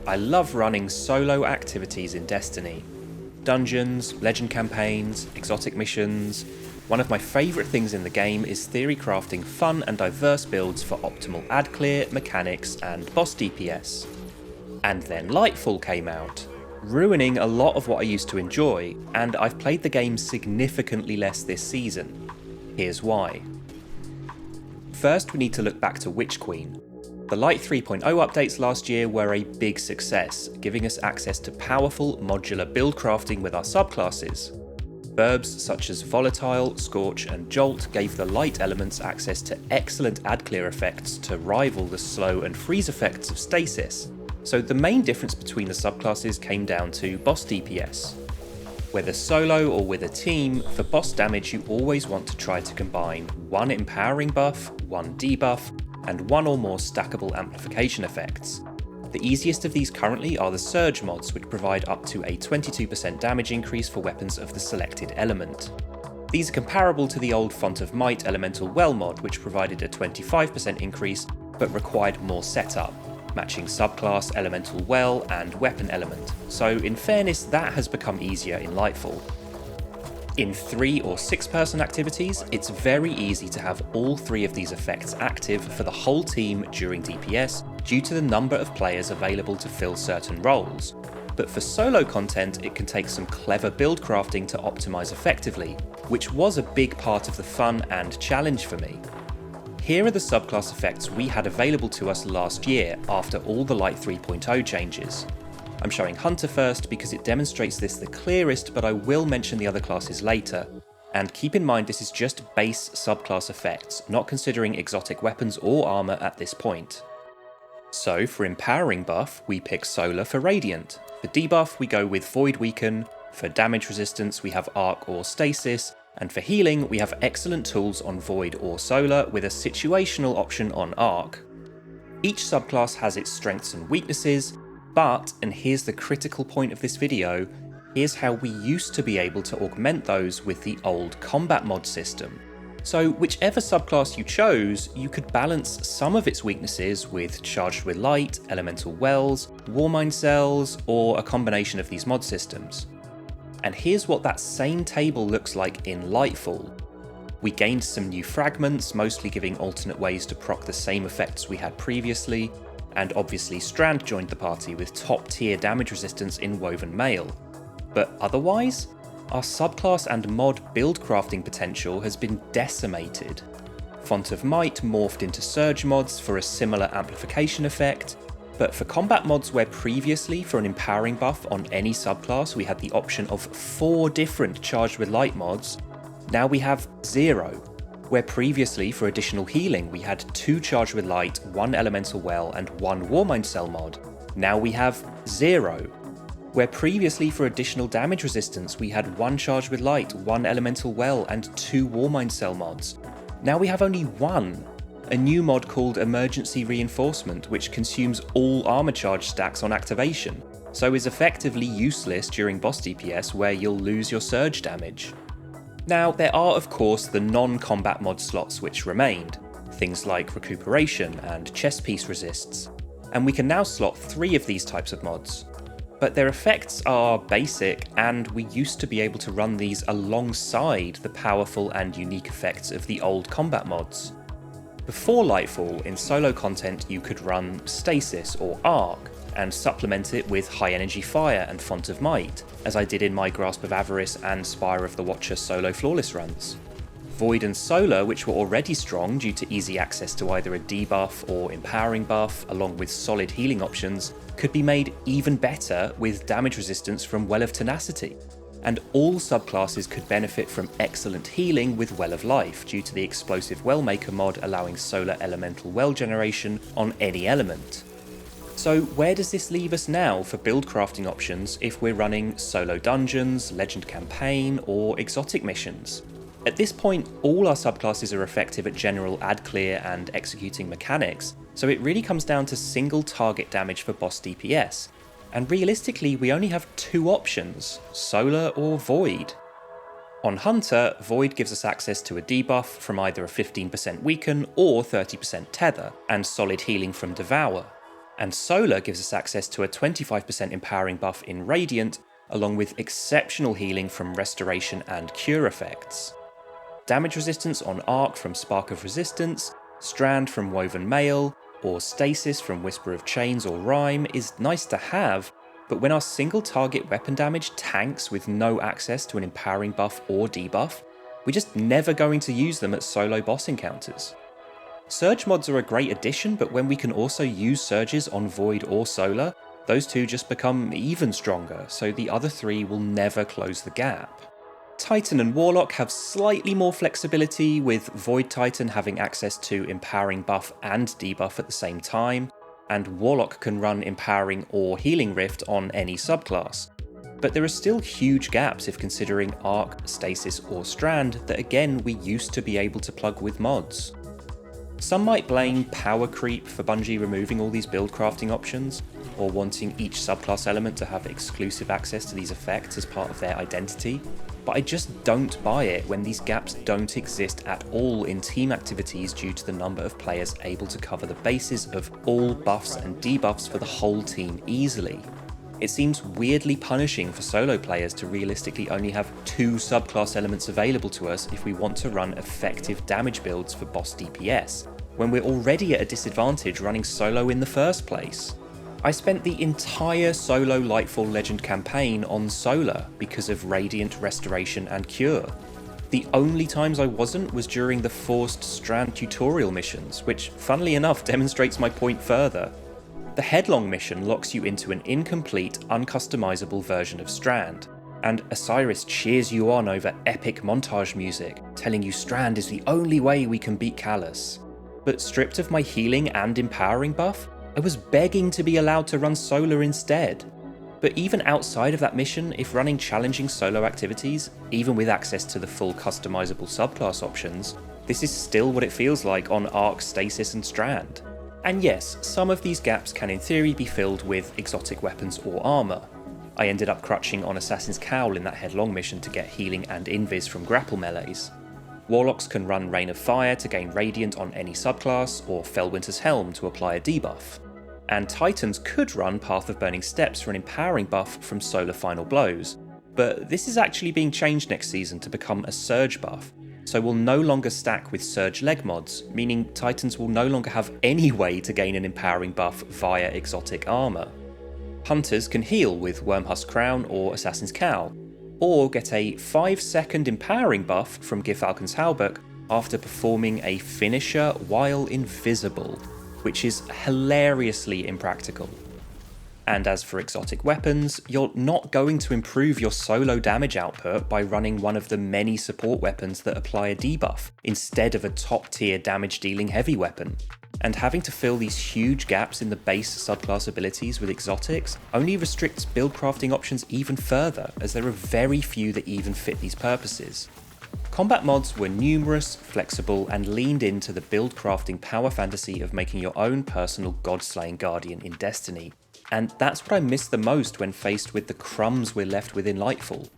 I love running solo activities in Destiny. Dungeons, legend campaigns, exotic missions. One of my favourite things in the game is theory crafting fun and diverse builds for optimal ad clear, mechanics and boss DPS. And then Lightfall came out, ruining a lot of what I used to enjoy, and I've played the game significantly less this season. Here's why. First, we need to look back to Witch Queen. The Light 3.0 updates last year were a big success, giving us access to powerful modular build crafting with our subclasses. Verbs such as Volatile, Scorch and Jolt gave the light elements access to excellent ad clear effects to rival the slow and freeze effects of Stasis. So the main difference between the subclasses came down to boss DPS. Whether solo or with a team, for boss damage you always want to try to combine one empowering buff, one debuff, and one or more stackable amplification effects. The easiest of these currently are the Surge mods, which provide up to a 22% damage increase for weapons of the selected element. These are comparable to the old Font of Might Elemental Well mod, which provided a 25% increase but required more setup, matching subclass, elemental well, and weapon element, so in fairness that has become easier in Lightfall. In 3 or 6 person activities, it's very easy to have all 3 of these effects active for the whole team during DPS due to the number of players available to fill certain roles, but for solo content it can take some clever build crafting to optimise effectively, which was a big part of the fun and challenge for me. Here are the subclass effects we had available to us last year after all the Light 3.0 changes. I'm showing Hunter first because it demonstrates this the clearest, but I will mention the other classes later. And keep in mind this is just base subclass effects, not considering exotic weapons or armour at this point. So for empowering buff, we pick Solar for Radiant. For debuff, we go with Void Weaken. For damage resistance, we have Arc or Stasis. And for healing, we have excellent tools on Void or Solar with a situational option on Arc. Each subclass has its strengths and weaknesses, but, and here's the critical point of this video, here's how we used to be able to augment those with the old combat mod system. So whichever subclass you chose, you could balance some of its weaknesses with Charged with Light, Elemental Wells, Warmind Cells, or a combination of these mod systems. And here's what that same table looks like in Lightfall. We gained some new fragments, mostly giving alternate ways to proc the same effects we had previously, and obviously Strand joined the party with top tier damage resistance in Woven Mail. But otherwise, our subclass and mod build crafting potential has been decimated. Font of Might morphed into Surge mods for a similar amplification effect, but for combat mods where previously for an empowering buff on any subclass we had the option of 4 different Charged with Light mods, now we have 0. Where previously for additional healing we had 2 Charged with Light, 1 Elemental Well and 1 Warmind Cell mod, now we have 0. Where previously for additional damage resistance we had 1 Charged with Light, 1 Elemental Well and 2 Warmind Cell mods, now we have only 1. A new mod called Emergency Reinforcement, which consumes all armor charge stacks on activation, so is effectively useless during boss DPS where you'll lose your surge damage. Now, there are of course the non-combat mod slots which remained, things like Recuperation and Chest Piece Resists, and we can now slot 3 of these types of mods. But their effects are basic, and we used to be able to run these alongside the powerful and unique effects of the old combat mods. Before Lightfall, in solo content you could run Stasis or Arc, and supplement it with High Energy Fire and Font of Might, as I did in my Grasp of Avarice and Spire of the Watcher solo flawless runs. Void and Solar, which were already strong due to easy access to either a debuff or empowering buff, along with solid healing options, could be made even better with damage resistance from Well of Tenacity. And all subclasses could benefit from excellent healing with Well of Life due to the Explosive Wellmaker mod allowing Solar Elemental Well generation on any element. So where does this leave us now for build crafting options if we're running solo dungeons, legend campaign, or exotic missions? At this point, all our subclasses are effective at general ad clear and executing mechanics, so it really comes down to single target damage for boss DPS. And realistically, we only have 2 options, Solar or Void. On Hunter, Void gives us access to a debuff from either a 15% weaken or 30% tether, and solid healing from Devour. And Solar gives us access to a 25% empowering buff in Radiant, along with exceptional healing from Restoration and Cure effects. Damage resistance on Arc from Spark of Resistance, Strand from Woven Mail, or Stasis from Whisper of Chains or Rhyme is nice to have, but when our single target weapon damage tanks with no access to an empowering buff or debuff, we're just never going to use them at solo boss encounters. Surge mods are a great addition, but when we can also use surges on Void or Solar, those two just become even stronger, so the other three will never close the gap. Titan and Warlock have slightly more flexibility, with Void Titan having access to empowering buff and debuff at the same time, and Warlock can run empowering or healing rift on any subclass. But there are still huge gaps if considering Arc, Stasis or Strand that again we used to be able to plug with mods. Some might blame power creep for Bungie removing all these build crafting options, or wanting each subclass element to have exclusive access to these effects as part of their identity, but I just don't buy it when these gaps don't exist at all in team activities due to the number of players able to cover the bases of all buffs and debuffs for the whole team easily. It seems weirdly punishing for solo players to realistically only have 2 subclass elements available to us if we want to run effective damage builds for boss DPS, when we're already at a disadvantage running solo in the first place. I spent the entire solo Lightfall Legend campaign on Solar because of Radiant, Restoration and Cure. The only times I wasn't was during the forced Strand tutorial missions, which funnily enough demonstrates my point further. The Headlong mission locks you into an incomplete, uncustomizable version of Strand, and Osiris cheers you on over epic montage music, telling you Strand is the only way we can beat Callus. But stripped of my healing and empowering buff, I was begging to be allowed to run Solar instead. But even outside of that mission, if running challenging solo activities, even with access to the full customizable subclass options, this is still what it feels like on Arc, Stasis and Strand. And yes, some of these gaps can in theory be filled with exotic weapons or armour. I ended up crutching on Assassin's Cowl in that Headlong mission to get healing and invis from grapple melees. Warlocks can run Rain of Fire to gain Radiant on any subclass, or Fellwinter's Helm to apply a debuff. And Titans could run Path of Burning Steps for an empowering buff from Solar Final Blows, but this is actually being changed next season to become a Surge buff, so we'll no longer stack with Surge leg mods, meaning Titans will no longer have any way to gain an empowering buff via exotic armour. Hunters can heal with Wormhusk Crown or Assassin's Cowl, or get a 5-second empowering buff from Gyrfalcon's Halberd after performing a finisher while invisible, which is hilariously impractical. And as for exotic weapons, you're not going to improve your solo damage output by running one of the many support weapons that apply a debuff, instead of a top tier damage dealing heavy weapon. And having to fill these huge gaps in the base subclass abilities with exotics only restricts build crafting options even further, as there are very few that even fit these purposes. Combat mods were numerous, flexible, and leaned into the build crafting power fantasy of making your own personal god-slaying guardian in Destiny, and that's what I miss the most when faced with the crumbs we're left with in Lightfall.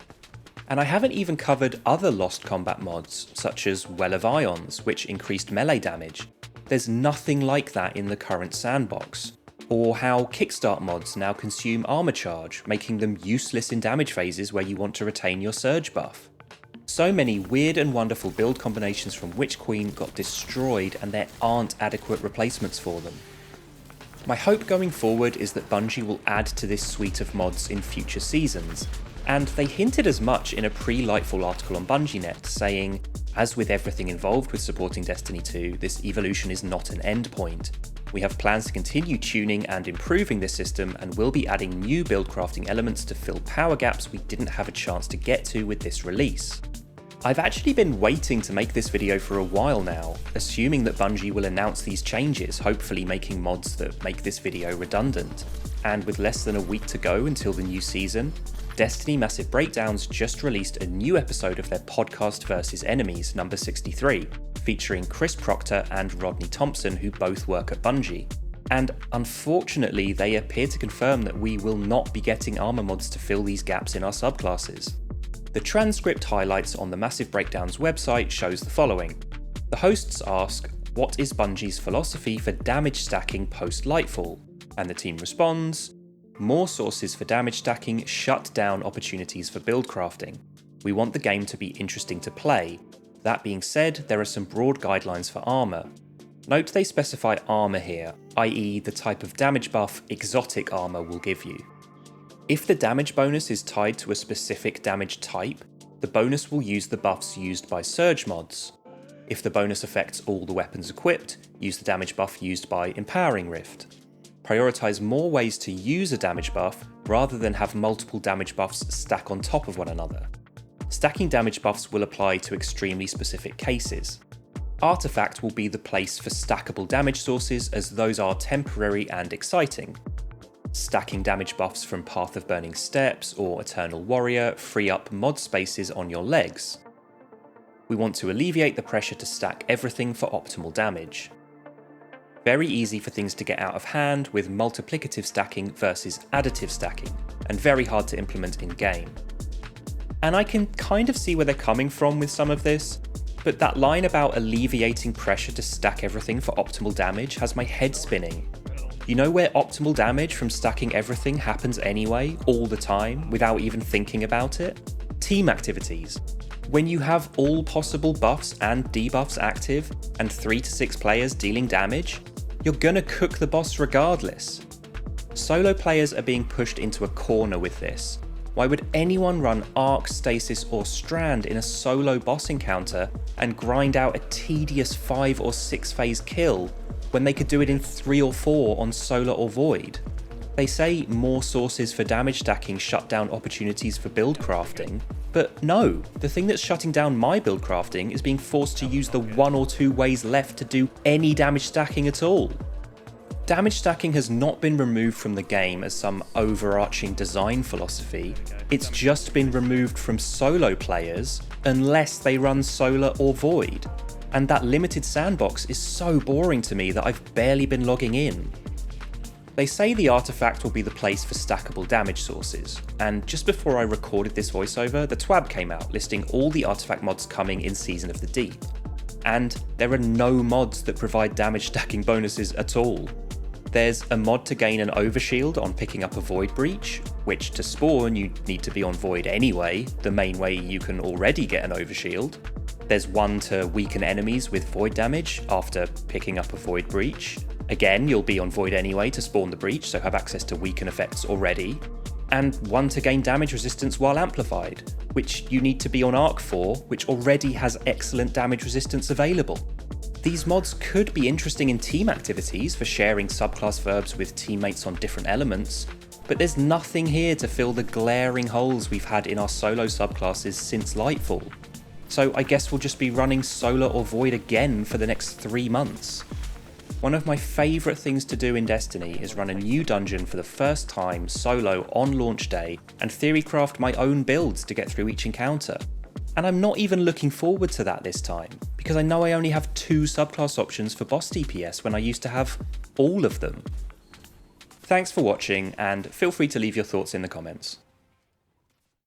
And I haven't even covered other lost combat mods, such as Well of Ions, which increased melee damage. There's nothing like that in the current sandbox. Or how Kickstart mods now consume armor charge, making them useless in damage phases where you want to retain your surge buff. So many weird and wonderful build combinations from Witch Queen got destroyed, and there aren't adequate replacements for them. My hope going forward is that Bungie will add to this suite of mods in future seasons, and they hinted as much in a pre-Lightfall article on BungieNet, saying, "As with everything involved with supporting Destiny 2, this evolution is not an endpoint. We have plans to continue tuning and improving this system, and will be adding new build crafting elements to fill power gaps we didn't have a chance to get to with this release." I've actually been waiting to make this video for a while now, assuming that Bungie will announce these changes, hopefully making mods that make this video redundant. And with less than a week to go until the new season, Destiny Massive Breakdowns just released a new episode of their podcast Versus Enemies, number 63, featuring Chris Proctor and Rodney Thompson, who both work at Bungie. And unfortunately, they appear to confirm that we will not be getting armor mods to fill these gaps in our subclasses. The transcript highlights on the Massive Breakdowns website shows the following. The hosts ask, what is Bungie's philosophy for damage stacking post-Lightfall? and the team responds, more sources for damage stacking shut down opportunities for build crafting. We want the game to be interesting to play. That being said, there are some broad guidelines for armour. Note they specify armour here, i.e. the type of damage buff exotic armour will give you. If the damage bonus is tied to a specific damage type, the bonus will use the buffs used by Surge mods. If the bonus affects all the weapons equipped, use the damage buff used by Empowering Rift. Prioritise more ways to use a damage buff rather than have multiple damage buffs stack on top of one another. Stacking damage buffs will apply to extremely specific cases. Artifact will be the place for stackable damage sources, as those are temporary and exciting. Stacking damage buffs from Path of Burning Steps or Eternal Warrior free up mod spaces on your legs. We want to alleviate the pressure to stack everything for optimal damage. Very easy for things to get out of hand with multiplicative stacking versus additive stacking, and very hard to implement in game. And I can kind of see where they're coming from with some of this, but that line about alleviating pressure to stack everything for optimal damage has my head spinning. You know where optimal damage from stacking everything happens anyway, all the time, without even thinking about it? Team activities. When you have all possible buffs and debuffs active, and 3 to 6 players dealing damage, you're gonna cook the boss regardless. Solo players are being pushed into a corner with this. Why would anyone run Arc, Stasis or Strand in a solo boss encounter and grind out a tedious 5 or 6 phase kill when they could do it in 3 or 4 on Solar or Void? They say more sources for damage stacking shut down opportunities for build crafting, but no, the thing that's shutting down my build crafting is being forced to use the 1 or 2 ways left to do any damage stacking at all. Damage stacking has not been removed from the game as some overarching design philosophy, it's just been removed from solo players unless they run Solar or Void. And that limited sandbox is so boring to me that I've barely been logging in. They say the artifact will be the place for stackable damage sources, and just before I recorded this voiceover, the TWAB came out listing all the artifact mods coming in Season of the Deep. And there are no mods that provide damage stacking bonuses at all. There's a mod to gain an overshield on picking up a Void Breach, which to spawn you need to be on Void anyway, the main way you can already get an overshield. There's one to weaken enemies with Void damage after picking up a Void Breach. Again, you'll be on Void anyway to spawn the Breach, so have access to weaken effects already. And one to gain damage resistance while amplified, which you need to be on Arc for, which already has excellent damage resistance available. These mods could be interesting in team activities for sharing subclass verbs with teammates on different elements, but there's nothing here to fill the glaring holes we've had in our solo subclasses since Lightfall. So I guess we'll just be running Solar or Void again for the next 3 months. One of my favourite things to do in Destiny is run a new dungeon for the first time solo on launch day and theorycraft my own builds to get through each encounter. And I'm not even looking forward to that this time, because I know I only have 2 subclass options for boss DPS when I used to have all of them. Thanks for watching, and feel free to leave your thoughts in the comments.